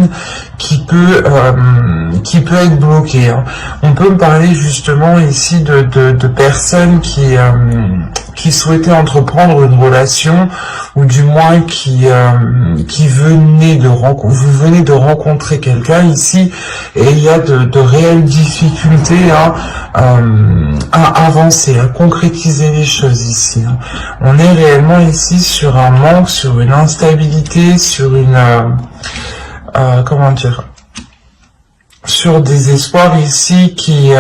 personne qui peut être bloquée, hein. On peut me parler justement ici de personnes qui souhaitaient entreprendre une relation, ou du moins vous venez de rencontrer quelqu'un ici, et il y a de réelles difficultés à avancer, à concrétiser les choses ici, hein. On est réellement ici sur un manque, sur une instabilité, sur une sur des espoirs ici qui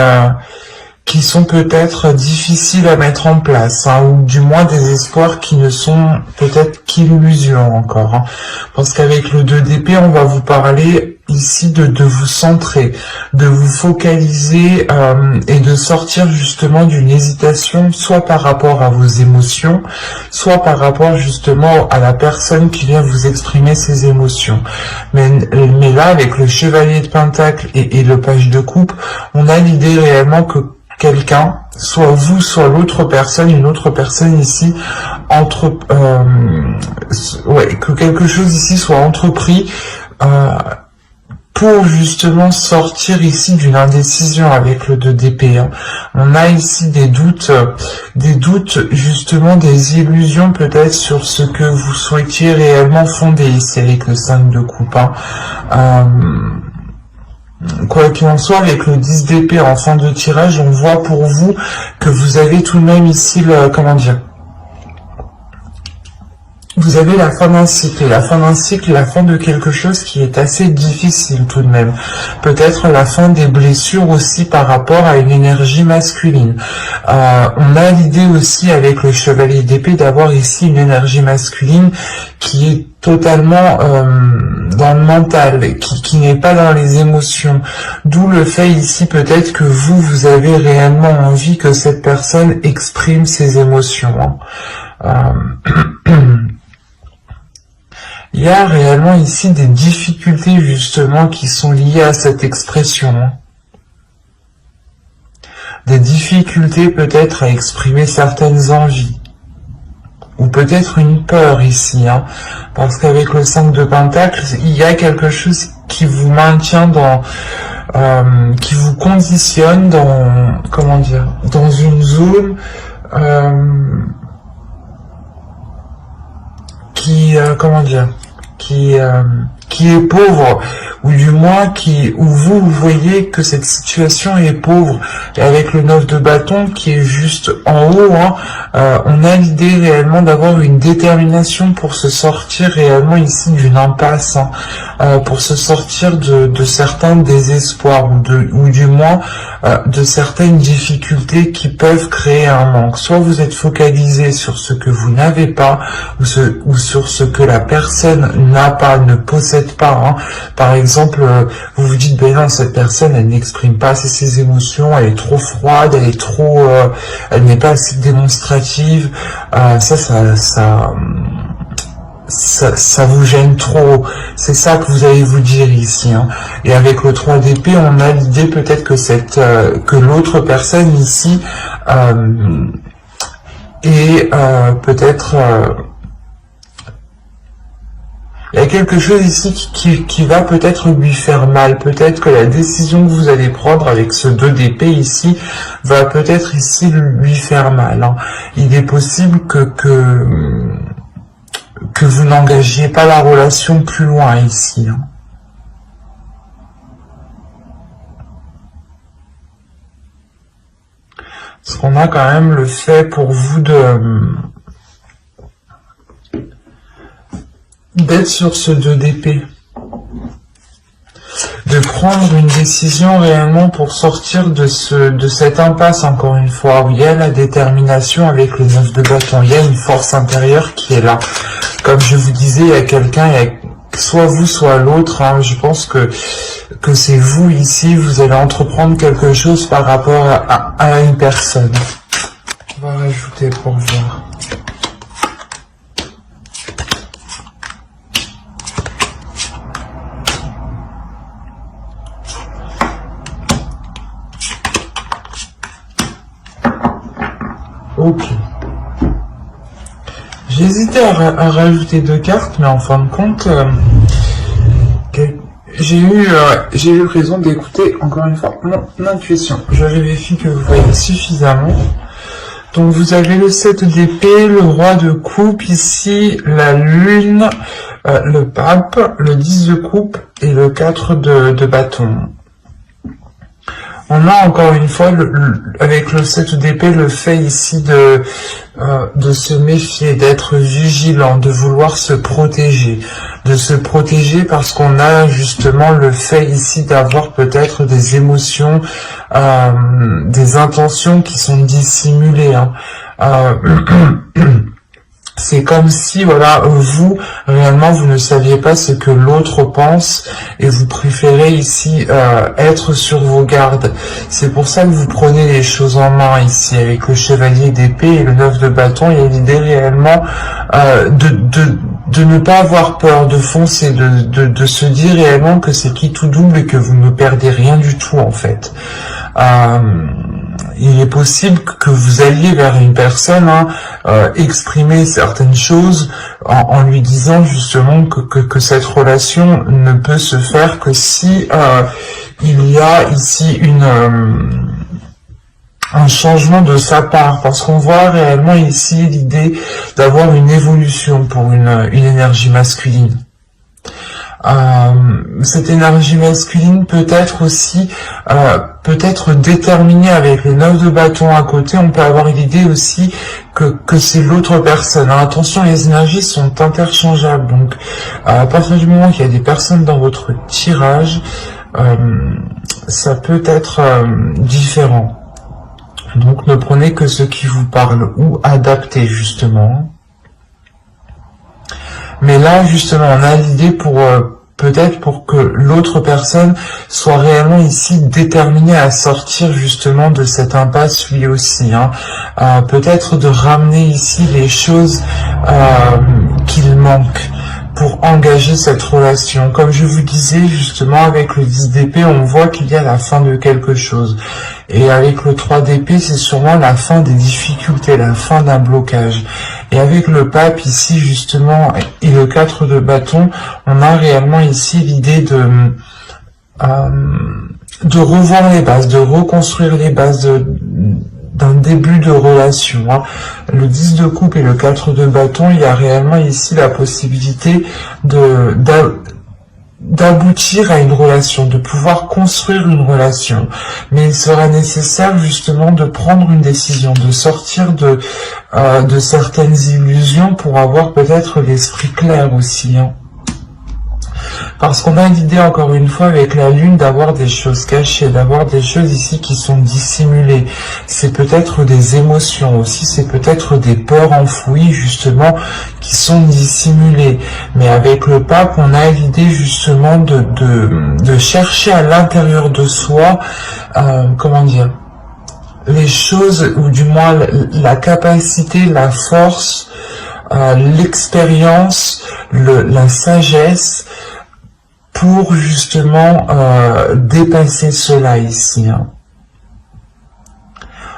sont peut-être difficiles à mettre en place, hein, ou du moins des espoirs qui ne sont peut-être qu'illusions encore, hein. Parce qu'avec le 2 d'épée, on va vous parler ici de vous centrer, de vous focaliser et de sortir justement d'une hésitation, soit par rapport à vos émotions, soit par rapport justement à la personne qui vient vous exprimer ses émotions. Mais là, avec le chevalier de Pentacle et le page de coupe, on a l'idée réellement que quelqu'un, soit vous, soit l'autre personne, une autre personne ici, que quelque chose ici soit entrepris pour justement sortir ici d'une indécision avec le 2 d'épée, hein. On a ici des doutes justement, des illusions peut-être sur ce que vous souhaitiez réellement fonder ici avec le 5 de coupe, hein. Quoi qu'il en soit, avec le 10 d'épée en fin de tirage, on voit pour vous que vous avez tout de même ici vous avez la fin d'un cycle, la fin de quelque chose qui est assez difficile tout de même. Peut-être la fin des blessures aussi par rapport à une énergie masculine. On a l'idée aussi avec le chevalier d'épée d'avoir ici une énergie masculine qui est totalement dans le mental, qui n'est pas dans les émotions. D'où le fait ici peut-être que vous avez réellement envie que cette personne exprime ses émotions, hein. Il y a réellement ici des difficultés justement qui sont liées à cette expression, hein. Des difficultés peut-être à exprimer certaines envies. Ou peut-être une peur ici, hein, parce qu'avec le 5 de Pentacle, il y a quelque chose qui vous maintient qui vous conditionne dans une zone qui est pauvre, ou du moins où vous voyez que cette situation est pauvre. Et avec le 9 de bâton qui est juste en haut, hein, on a l'idée réellement d'avoir une détermination pour se sortir réellement ici d'une impasse, hein, pour se sortir de certains désespoirs, ou du moins de certaines difficultés qui peuvent créer un manque. Soit vous êtes focalisé sur ce que vous n'avez pas, ou sur ce que la personne n'a pas, ne possède pas, hein. Par exemple, vous vous dites, ben non, cette personne, elle n'exprime pas assez ses émotions, elle est trop froide, elle n'est pas assez démonstrative, ça vous gêne trop. C'est ça que vous allez vous dire ici, hein. Et avec le 3 d'épée, on a l'idée peut-être que l'autre personne ici est peut-être... il y a quelque chose ici qui va peut-être lui faire mal. Peut-être que la décision que vous allez prendre avec ce 2 d'épée ici va peut-être ici lui faire mal, hein. Il est possible que vous n'engagiez pas la relation plus loin ici, hein. Parce qu'on a quand même le fait pour vous d'être sur ce 2 d'épée, de prendre une décision réellement pour sortir de cette impasse, encore une fois, où il y a la détermination avec le 9 de bâton, il y a une force intérieure qui est là. Comme je vous disais, il y a quelqu'un, soit vous, soit l'autre, hein, je pense que c'est vous ici, vous allez entreprendre quelque chose par rapport à une personne. On va rajouter pour voir. Ok. J'ai hésité à rajouter 2 cartes, mais en fin de compte, j'ai eu raison d'écouter encore une fois mon intuition. Je vérifie que vous voyez suffisamment. Donc vous avez le 7 d'épée, le roi de coupe ici, la lune, le pape, le 10 de coupe et le 4 de bâton. On a encore une fois, avec le 7 d'épée, le fait ici de se méfier, d'être vigilant, de vouloir se protéger. De se protéger parce qu'on a justement le fait ici d'avoir peut-être des émotions, des intentions qui sont dissimulées. C'est comme si, voilà, vous, réellement, vous ne saviez pas ce que l'autre pense et vous préférez ici être sur vos gardes. C'est pour ça que vous prenez les choses en main ici, avec le chevalier d'épée et le 9 de bâton. Il y a l'idée réellement de ne pas avoir peur, de foncer, de se dire réellement que c'est qui tout double et que vous ne perdez rien du tout, en fait. Il est possible que vous alliez vers une personne, exprimer certaines choses en lui disant justement que cette relation ne peut se faire que si il y a ici un changement de sa part, parce qu'on voit réellement ici l'idée d'avoir une évolution pour une énergie masculine. Cette énergie masculine peut être aussi peut-être déterminée avec les 9 de bâton à côté. On peut avoir l'idée aussi que c'est l'autre personne. Alors, attention, les énergies sont interchangeables, donc à partir du moment qu'il y a des personnes dans votre tirage, ça peut être différent. Donc ne prenez que ce qui vous parle ou adaptez justement. Mais là, justement, on a l'idée pour peut-être pour que l'autre personne soit réellement ici déterminée à sortir justement de cette impasse lui aussi. Peut-être de ramener ici les choses qu'il manque pour engager cette relation. Comme je vous disais, justement, avec le 10 d'épée, on voit qu'il y a la fin de quelque chose. Et avec le 3 d'épée, c'est sûrement la fin des difficultés, la fin d'un blocage. Et avec le pape ici, justement, et le 4 de bâton, on a réellement ici l'idée de revoir les bases, de reconstruire les bases d'un début de relation. Le 10 de coupe et le 4 de bâton, il y a réellement ici la possibilité d'aboutir à une relation, de pouvoir construire une relation. Mais il sera nécessaire justement de prendre une décision, de sortir de certaines illusions pour avoir peut-être l'esprit clair aussi. Parce qu'on a l'idée, encore une fois, avec la lune, d'avoir des choses cachées, d'avoir des choses ici qui sont dissimulées. C'est peut-être des émotions aussi, c'est peut-être des peurs enfouies, justement, qui sont dissimulées. Mais avec le pape, on a l'idée, justement, de chercher à l'intérieur de soi, comment dire, les choses, ou du moins la capacité, la force, l'expérience, la sagesse, pour justement dépasser cela ici.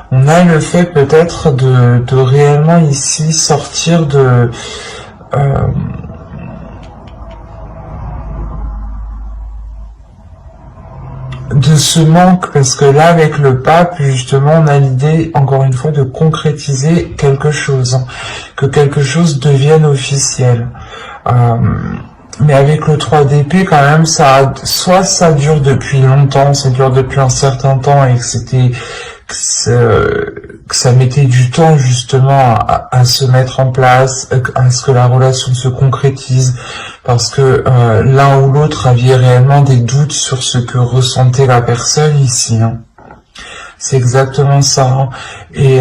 On a le fait peut-être de réellement ici sortir de ce manque, parce que là avec le pape justement on a l'idée encore une fois de concrétiser quelque chose, que quelque chose devienne officiel. Mais avec le 3 d'épée, quand même, soit ça dure depuis longtemps, ça dure depuis un certain temps et que ça mettait du temps justement à se mettre en place, à ce que la relation se concrétise, parce que l'un ou l'autre aviez réellement des doutes sur ce que ressentait la personne ici. C'est exactement ça. Et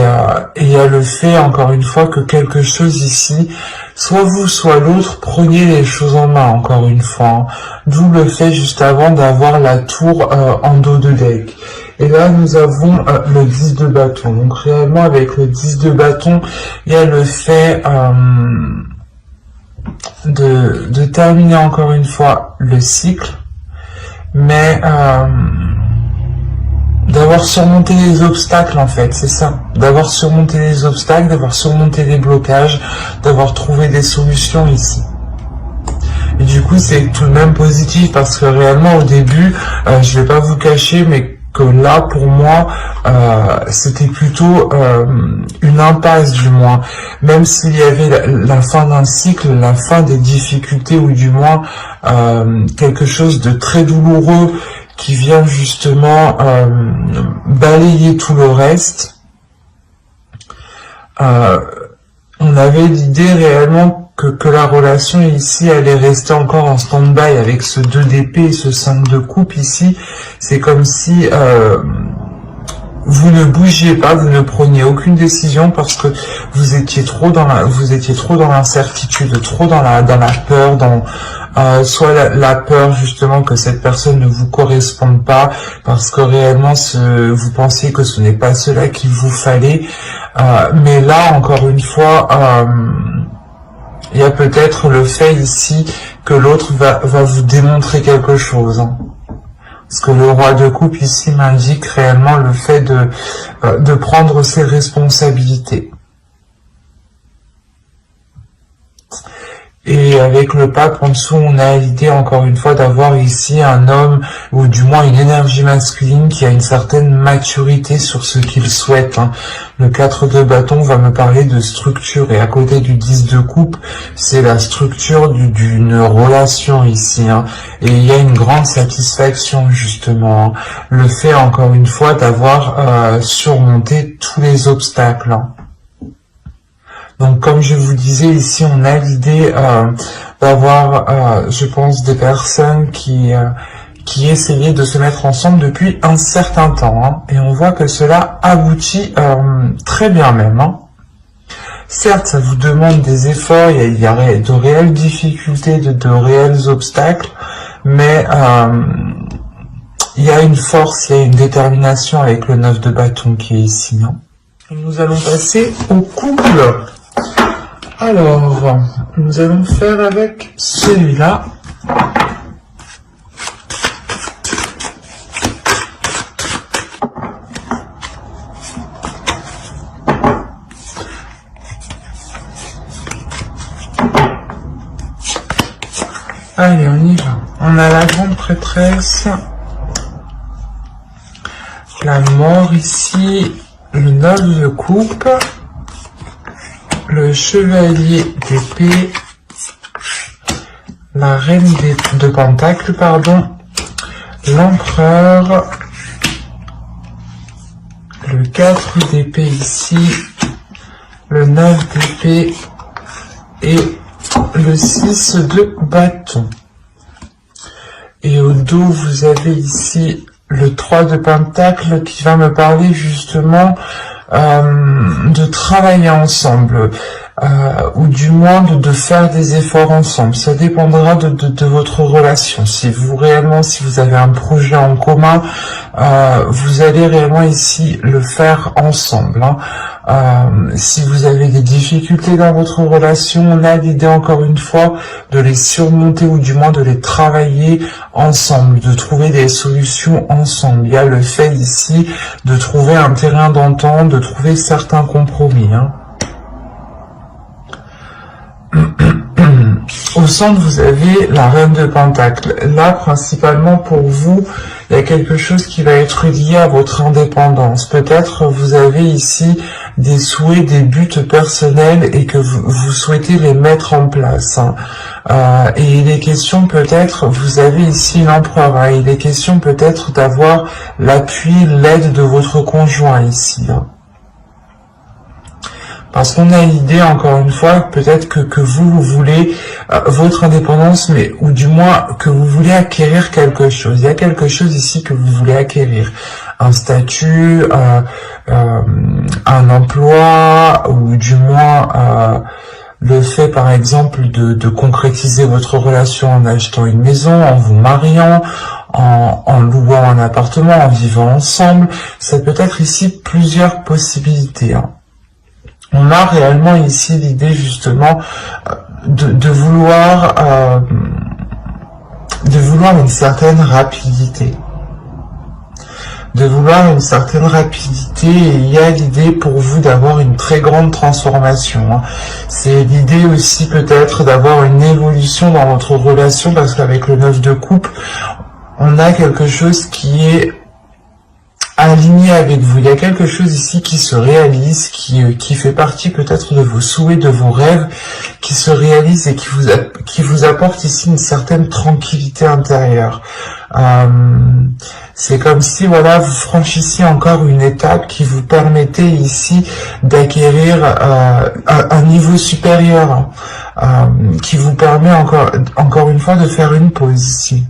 il y a le fait, encore une fois, que quelque chose ici, soit vous, soit l'autre, preniez les choses en main, encore une fois. D'où le fait, juste avant, d'avoir la tour en dos de deck. Et là, nous avons le 10 de bâton. Donc, réellement, avec le 10 de bâton, il y a le fait de terminer, encore une fois, le cycle. Mais d'avoir surmonté les obstacles, en fait, c'est ça. D'avoir surmonté les obstacles, d'avoir surmonté les blocages, d'avoir trouvé des solutions ici. Et du coup, c'est tout de même positif parce que réellement, au début, je vais pas vous cacher, mais que là, pour moi, c'était plutôt une impasse, du moins. Même s'il y avait la fin d'un cycle, la fin des difficultés, ou du moins quelque chose de très douloureux qui vient justement balayer tout le reste. On avait l'idée réellement que la relation ici allait rester encore en stand-by avec ce 2 d'épée et ce 5 de coupe ici. C'est comme si vous ne bougiez pas, vous ne preniez aucune décision parce que vous étiez trop dans l'incertitude, trop dans la peur, dans soit la peur justement que cette personne ne vous corresponde pas parce que réellement vous pensiez que ce n'est pas cela qu'il vous fallait. Mais là, encore une fois, il y a peut-être le fait ici que l'autre va vous démontrer quelque chose. Hein. Parce que le roi de coupe ici m'indique réellement le fait de prendre ses responsabilités. Et avec le pape en dessous, on a l'idée encore une fois d'avoir ici un homme, ou du moins une énergie masculine qui a une certaine maturité sur ce qu'il souhaite. Hein. Le 4 de bâton va me parler de structure, et à côté du 10 de coupe, c'est la structure d'une relation ici. Hein. Et il y a une grande satisfaction justement. Hein. Le fait encore une fois d'avoir surmonté tous les obstacles. Hein. Donc, comme je vous disais, ici, on a l'idée d'avoir, je pense, des personnes qui essayaient de se mettre ensemble depuis un certain temps. Hein, et on voit que cela aboutit très bien même. Hein. Certes, ça vous demande des efforts, il y a de réelles difficultés, de réels obstacles, mais il y a une force, il y a une détermination avec le 9 de bâton qui est ici. Hein. Et nous allons passer au couple. Alors, nous allons faire avec celui-là. Allez, on y va. On a la grande prêtresse, la mort ici, le 9 de coupe, le chevalier d'épée, la reine de pentacle, pardon, l'empereur, le 4 d'épée ici, le 9 d'épée et le 6 de bâton. Et au dos, vous avez ici le 3 de pentacle qui va me parler justement de travailler ensemble, ou du moins de faire des efforts ensemble. Ça dépendra de votre relation. Si vous avez un projet en commun, vous allez réellement ici le faire ensemble. Hein. Si vous avez des difficultés dans votre relation, on a l'idée encore une fois de les surmonter ou du moins de les travailler ensemble, de trouver des solutions ensemble. Il y a le fait ici de trouver un terrain d'entente, de trouver certains compromis. Hein. Au centre, vous avez la reine de pentacle. Là, principalement pour vous, il y a quelque chose qui va être lié à votre indépendance. Peut-être vous avez ici des souhaits, des buts personnels et que vous souhaitez les mettre en place. Hein. Et il est question peut-être, vous avez ici l'empereur, hein, il est question peut-être d'avoir l'appui, l'aide de votre conjoint ici. Hein. Parce qu'on a l'idée, encore une fois, peut-être que vous voulez votre indépendance, mais ou du moins que vous voulez acquérir quelque chose. Il y a quelque chose ici que vous voulez acquérir. Un statut, un emploi, ou du moins le fait, par exemple, de concrétiser votre relation en achetant une maison, en vous mariant, en louant un appartement, en vivant ensemble. Ça peut être ici plusieurs possibilités. Hein. On a réellement ici l'idée justement de vouloir une certaine rapidité, de vouloir une certaine rapidité, et il y a l'idée pour vous d'avoir une très grande transformation, hein. C'est l'idée aussi peut-être d'avoir une évolution dans votre relation, parce qu'avec le 9 de coupe, on a quelque chose qui est aligné avec vous. Il y a quelque chose ici qui se réalise, qui fait partie peut-être de vos souhaits, de vos rêves, qui se réalise et qui vous apporte ici une certaine tranquillité intérieure. C'est comme si, voilà, vous franchissiez encore une étape qui vous permettait ici d'acquérir un niveau supérieur, qui vous permet encore une fois de faire une pause ici.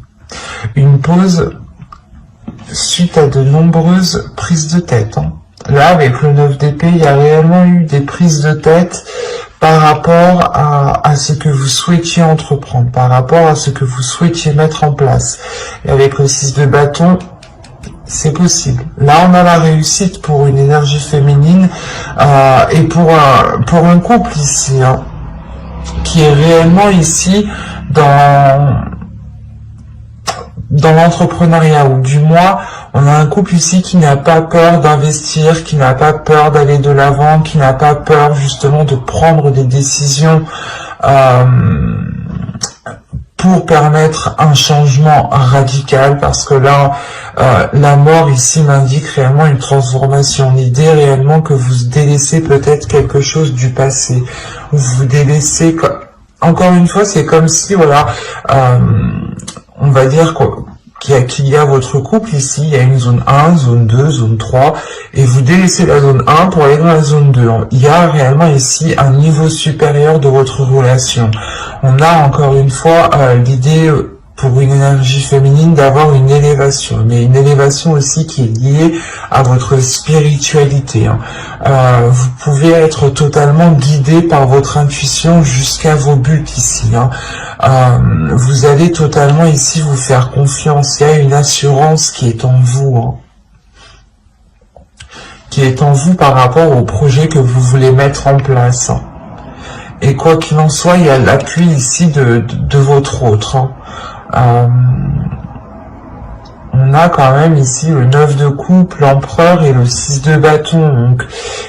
Une pause suite à de nombreuses prises de tête, hein. Là, avec le 9 d'épée, il y a réellement eu des prises de tête par rapport à ce que vous souhaitiez entreprendre, par rapport à ce que vous souhaitiez mettre en place. Et avec le 6 de bâton, c'est possible. Là, on a la réussite pour une énergie féminine et pour un couple ici, hein, qui est réellement ici dans l'entrepreneuriat, ou du moins, on a un couple ici qui n'a pas peur d'investir, qui n'a pas peur d'aller de l'avant, qui n'a pas peur justement de prendre des décisions pour permettre un changement radical, parce que là, la mort ici m'indique réellement une transformation. L'idée réellement que vous délaissez peut-être quelque chose du passé, ou vous délaissez... Encore une fois, c'est comme si, voilà... on va dire qu'il y a votre couple ici, il y a une zone 1, zone 2, zone 3, et vous délaissez la zone 1 pour aller dans la zone 2. Il y a réellement ici un niveau supérieur de votre relation. On a encore une fois l'idée pour une énergie féminine d'avoir une élévation, mais une élévation aussi qui est liée à votre spiritualité, hein. Vous pouvez être totalement guidé par votre intuition jusqu'à vos buts ici, hein. Vous allez totalement ici vous faire confiance. Il y a une assurance qui est en vous, hein, qui est en vous par rapport au projet que vous voulez mettre en place, hein. Et quoi qu'il en soit, il y a l'appui ici de votre autre, hein. On a quand même ici le 9 de coupe, l'empereur et le 6 de bâton. Donc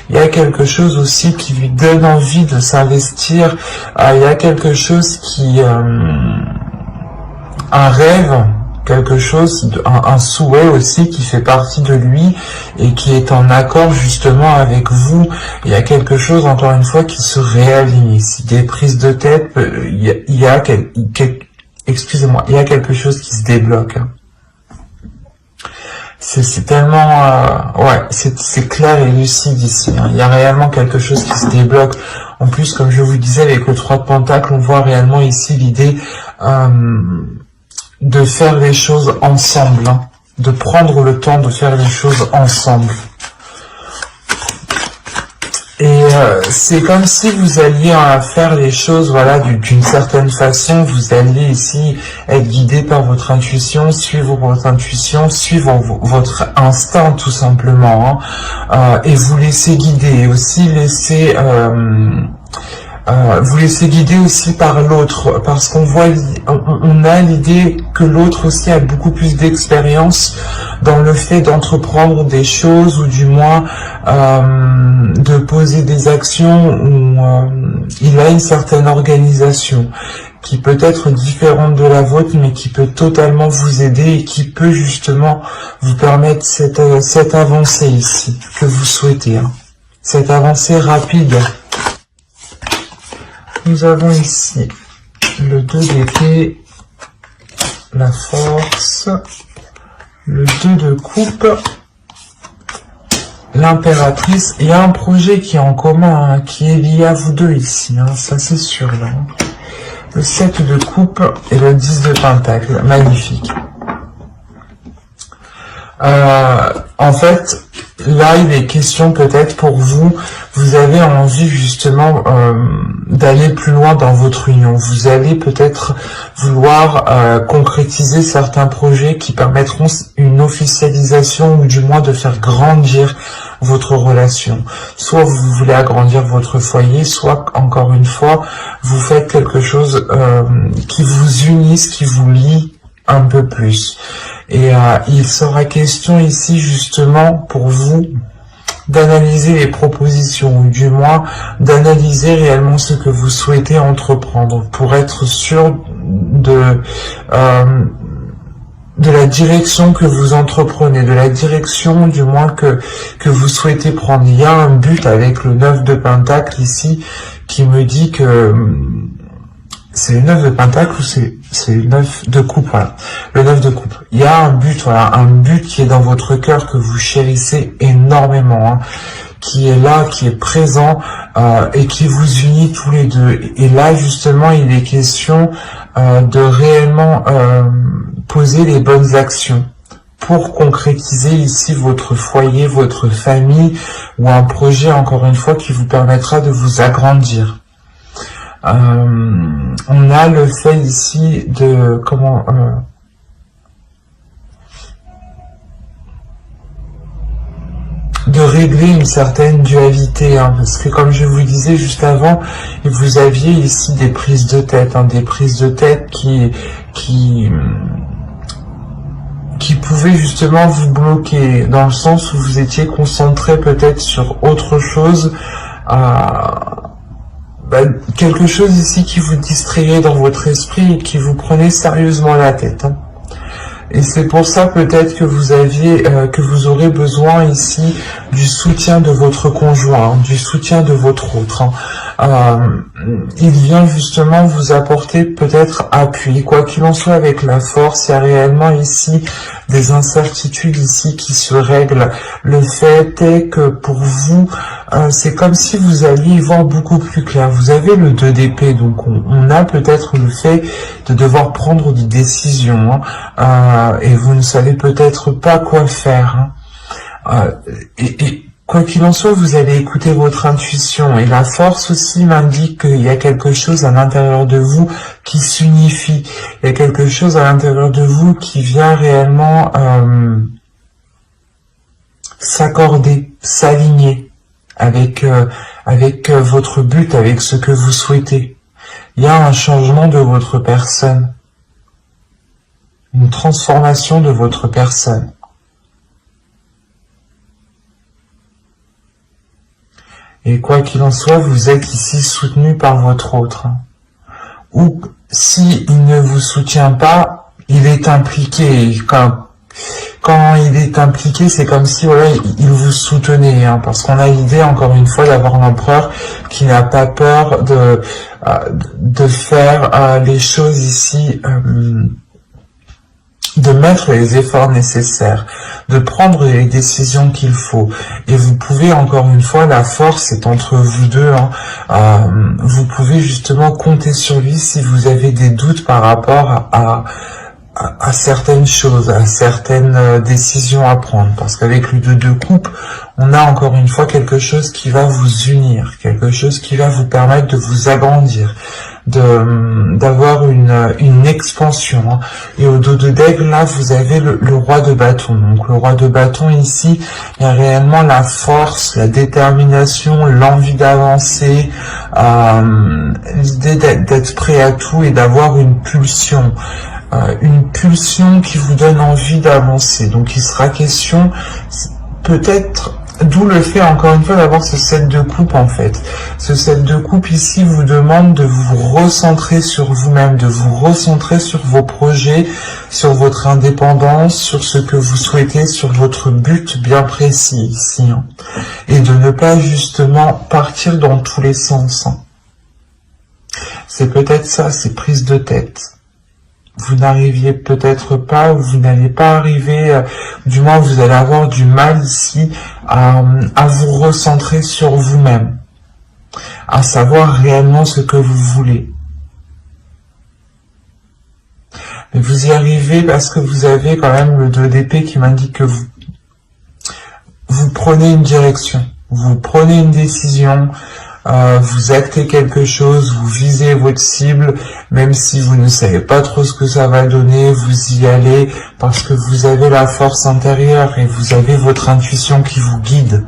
il y a quelque chose aussi qui lui donne envie de s'investir. Il y a quelque chose qui... un rêve, quelque chose, un souhait aussi qui fait partie de lui et qui est en accord justement avec vous. Il y a quelque chose, encore une fois, qui se réaligne ici. Des prises de tête, il y a excusez-moi, il y a quelque chose qui se débloque, hein. C'est tellement... ouais, c'est clair et lucide ici, hein. Il y a réellement quelque chose qui se débloque. En plus, comme je vous disais, avec le 3 de Pentacle, on voit réellement ici l'idée de faire les choses ensemble, hein, de prendre le temps de faire les choses ensemble. Et c'est comme si vous alliez faire les choses, voilà, d'une certaine façon. Vous alliez ici être guidé par votre intuition, suivre votre intuition, suivre votre instinct tout simplement, hein, et vous laisser guider, et aussi laisser... vous laissez guider aussi par l'autre, parce qu'on voit, on a l'idée que l'autre aussi a beaucoup plus d'expérience dans le fait d'entreprendre des choses, ou du moins de poser des actions où il a une certaine organisation qui peut être différente de la vôtre, mais qui peut totalement vous aider et qui peut justement vous permettre cette avancée ici que vous souhaitez, hein, cette avancée rapide. Nous avons ici le 2 d'épée, la force, le 2 de coupe, l'impératrice. Il y a un projet qui est en commun, hein, qui est lié à vous deux ici, hein, ça c'est sûr là. Le 7 de coupe et le 10 de pentacle, magnifique. En fait, là, il est question peut-être pour vous, vous avez envie justement d'aller plus loin dans votre union. Vous allez peut-être vouloir concrétiser certains projets qui permettront une officialisation, ou du moins de faire grandir votre relation. Soit vous voulez agrandir votre foyer, soit, encore une fois, vous faites quelque chose qui vous unisse, qui vous lie un peu plus. Et il sera question ici justement pour vous d'analyser les propositions, ou du moins d'analyser réellement ce que vous souhaitez entreprendre pour être sûr de la direction que vous entreprenez, de la direction du moins que vous souhaitez prendre. Il y a un but avec le 9 de Pentacle ici qui me dit que c'est le 9 de Pentacle ou c'est le 9 de coupe, voilà. Le 9 de coupe. Il y a un but, voilà, un but qui est dans votre cœur, que vous chérissez énormément, hein, qui est là, qui est présent et qui vous unit tous les deux. Et là, justement, il est question de réellement poser les bonnes actions pour concrétiser ici votre foyer, votre famille, ou un projet, encore une fois, qui vous permettra de vous agrandir. On a le fait ici de de régler une certaine dualité, hein, parce que comme je vous disais juste avant, vous aviez ici des prises de tête, hein, des prises de tête qui pouvaient justement vous bloquer, dans le sens où vous étiez concentré peut-être sur autre chose, quelque chose ici qui vous distrayait dans votre esprit et qui vous prenait sérieusement la tête, hein. Et c'est pour ça peut-être que vous aurez besoin ici du soutien de votre conjoint, du soutien de votre autre, hein. Il vient justement vous apporter peut-être appui. Quoi qu'il en soit, avec la force, il y a réellement ici des incertitudes ici qui se règlent. Le fait est que pour vous, c'est comme si vous alliez y voir beaucoup plus clair. Vous avez le 2 d'épée, donc on a peut-être le fait de devoir prendre des décisions, hein, et vous ne savez peut-être pas quoi faire, hein. Et quoi qu'il en soit, vous allez écouter votre intuition, et la force aussi m'indique qu'il y a quelque chose à l'intérieur de vous qui s'unifie. Il y a quelque chose à l'intérieur de vous qui vient réellement s'accorder, s'aligner avec votre but, avec ce que vous souhaitez. Il y a un changement de votre personne, une transformation de votre personne. Et quoi qu'il en soit, vous êtes ici soutenu par votre autre. Ou si il ne vous soutient pas, il est impliqué. Quand il est impliqué, c'est comme si voilà, il vous soutenait, hein, parce qu'on a l'idée, encore une fois, d'avoir l'empereur qui n'a pas peur de faire les choses ici, de mettre les efforts nécessaires, de prendre les décisions qu'il faut. Et vous pouvez, encore une fois, la force est entre vous deux, hein, vous pouvez justement compter sur lui si vous avez des doutes par rapport à certaines choses, à certaines décisions à prendre. Parce qu'avec le 2 de coupe, on a encore une fois quelque chose qui va vous unir, quelque chose qui va vous permettre de vous agrandir, d'avoir une expansion, hein. Et au dos de d'aigle, là, vous avez le roi de bâton. Donc le roi de bâton ici, il y a réellement la force, la détermination, l'envie d'avancer, l'idée d'être prêt à tout et d'avoir une pulsion qui vous donne envie d'avancer. Donc il sera question peut-être, d'où le fait encore une fois d'avoir ce 7 de coupe en fait. Ce 7 de coupe ici vous demande de vous recentrer sur vous-même, de vous recentrer sur vos projets, sur votre indépendance, sur ce que vous souhaitez, sur votre but bien précis ici, hein. Et de ne pas justement partir dans tous les sens, hein. C'est peut-être ça, ces prises de tête. Vous n'arriviez peut-être pas, ou vous n'allez pas arriver, du moins vous allez avoir du mal ici à vous recentrer sur vous-même, à savoir réellement ce que vous voulez. Mais vous y arrivez parce que vous avez quand même le 2 d'épée qui m'indique que vous prenez une direction, vous prenez une décision, vous actez quelque chose, vous visez votre cible, même si vous ne savez pas trop ce que ça va donner, vous y allez parce que vous avez la force intérieure et vous avez votre intuition qui vous guide.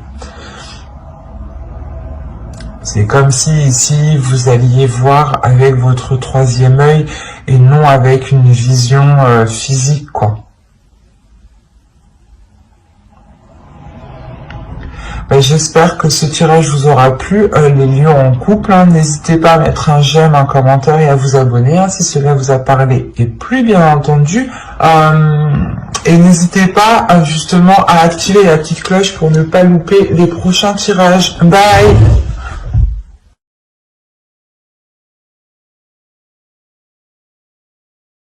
C'est comme si ici vous alliez voir avec votre 3e œil et non avec une vision physique, quoi. J'espère que ce tirage vous aura plu, les lions en couple. Hein. N'hésitez pas à mettre un j'aime, un commentaire et à vous abonner hein, si cela vous a parlé et plu, bien entendu. Et n'hésitez pas justement à activer la petite cloche pour ne pas louper les prochains tirages. Bye!